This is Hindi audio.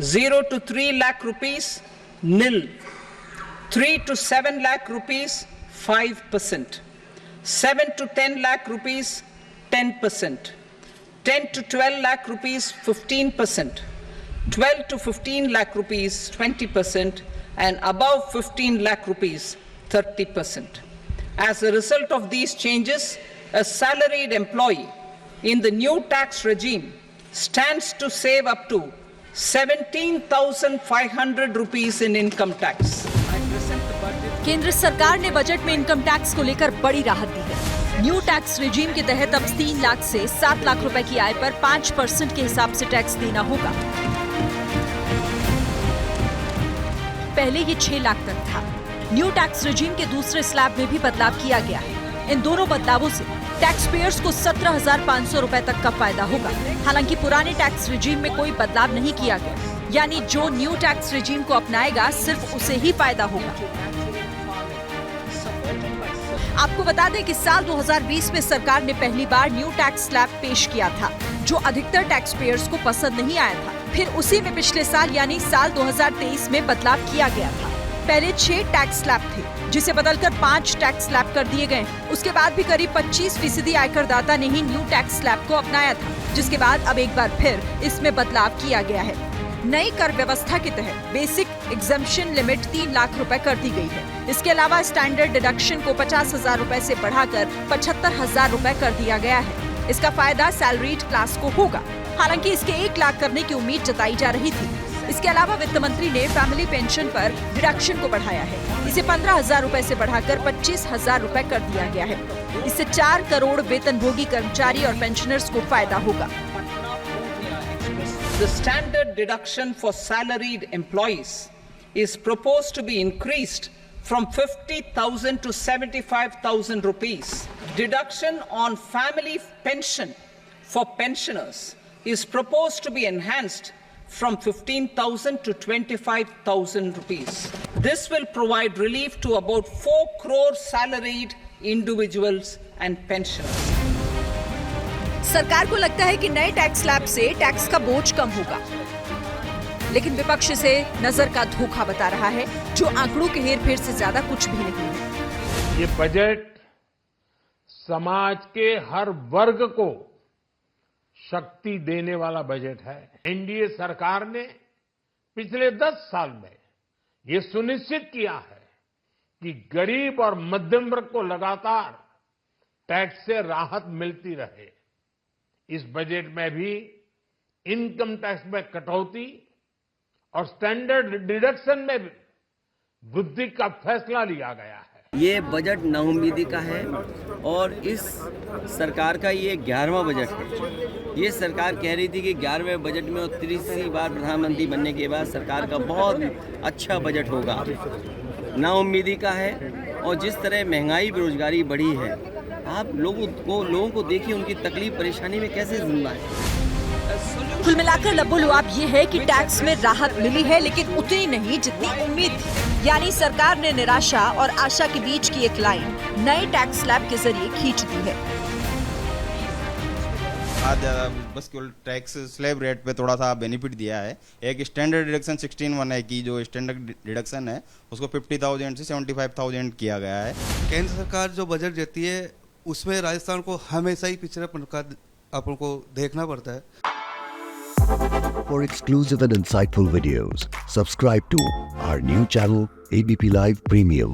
0 to 3 lakh rupees, nil. 3 to 7 lakh rupees, 5%. 7 to 10 lakh rupees, 10%. 10 to 12 lakh rupees, 15%. 12 to 15 lakh rupees, 20%. And above 15 lakh rupees, 30%. As a result of these changes, a salaried employee in the new tax regime stands to save up to 17,500 rupees in income tax. केंद्र सरकार ने बजट में इनकम टैक्स को लेकर बड़ी राहत दी है। न्यू टैक्स रेजिम के तहत अब 3 लाख से 7 लाख रुपए की आय पर 5% के हिसाब से टैक्स देना होगा। पहले ये 6 लाख तक था। न्यू टैक्स रेजिम के दूसरे स्लैब में भी बदलाव किया गया है। इन दोनों बदलावों से टैक्स पेयर्स को 17,500 रुपए तक का फायदा होगा। हालांकि पुराने टैक्स रेजिम में कोई बदलाव नहीं किया गया, यानी जो न्यू टैक्स रेजिम को अपनाएगा सिर्फ उसे ही फायदा होगा। आपको बता दें कि साल 2020 में सरकार ने पहली बार न्यू टैक्स स्लैब पेश किया था, जो अधिकतर टैक्स पेयर्स को पसंद नहीं आया था। फिर उसी में पिछले साल यानी साल 2023 में बदलाव किया गया था। पहले 6 टैक्स स्लैब थे, जिसे बदलकर 5 टैक्स स्लैब कर दिए गए। उसके बाद भी करीब 25% आयकरदाता ने ही न्यू टैक्स स्लैब को अपनाया था, जिसके बाद अब एक बार फिर इसमें बदलाव किया गया है। नई कर व्यवस्था के तहत बेसिक एग्जम्पशन लिमिट 3 लाख रुपए कर दी गई है। इसके अलावा स्टैंडर्ड डिडक्शन को 50,000 रुपए से बढ़ाकर 75,000 रुपए कर दिया गया है। इसका फायदा सैलरीड क्लास को होगा। हालांकि इसके 1 लाख करने की उम्मीद जताई जा रही थी। इसके अलावा वित्त मंत्री ने फैमिली पेंशन पर डिडक्शन को बढ़ाया है। इसे 15,000 रुपए से बढ़ाकर 25,000 रुपए कर दिया गया है। इससे 4 करोड़ वेतनभोगी कर्मचारी और पेंशनर्स को फायदा होगा। The standard deduction for salaried employees is proposed to be increased from 50,000 to 75,000 rupees. Deduction on family pension for pensioners is proposed to be enhanced from 15,000 to 25,000 rupees. This will provide relief to about 4 crore salaried individuals and pensioners. सरकार को लगता है कि नए टैक्स स्लैब से टैक्स का बोझ कम होगा, लेकिन विपक्ष इसे नजर का धोखा बता रहा है, जो आंकड़ों के हेरफेर से ज्यादा कुछ भी नहीं है। ये बजट समाज के हर वर्ग को शक्ति देने वाला बजट है। एनडीए सरकार ने पिछले 10 साल में ये सुनिश्चित किया है कि गरीब और मध्यम वर्ग को लगातार टैक्स से राहत मिलती रहे। इस बजट में भी इनकम टैक्स में कटौती और स्टैंडर्ड डिडक्शन में भी वृद्धि का फैसला लिया गया है। ये बजट नाउम्मीदी का है और इस सरकार का ये 11वां बजट है। ये सरकार कह रही थी कि 11वें बजट में और 30वीं बार प्रधानमंत्री बनने के बाद सरकार का बहुत अच्छा बजट होगा। नाउम्मीदी का है और जिस तरह महंगाई बेरोजगारी बढ़ी है, आप लोगों को देखिए उनकी तकलीफ परेशानी में कैसे जिंदा है। कुल मिलाकर लबोलुआब ये है कि टैक्स में राहत मिली है, लेकिन उतनी नहीं जितनी उम्मीद थी। यानी सरकार ने निराशा और आशा के बीच की एक लाइन नए टैक्स स्लैब के जरिए खींच दी है। आज बस केवल टैक्स स्लैब रेट पे थोड़ा सा बेनिफिट दिया है। एक स्टैंडर्ड डिडक्शन 16(1) की जो स्टैंडर्ड डिडक्शन है उसको 50,000 से 75,000 किया गया है। केंद्र सरकार जो बजट देती है उसमें राजस्थान को हमेशा ही पिछड़ेपन का अपन को देखना पड़ता है। For exclusive and insightful videos, subscribe to our new channel ABP Live Premium.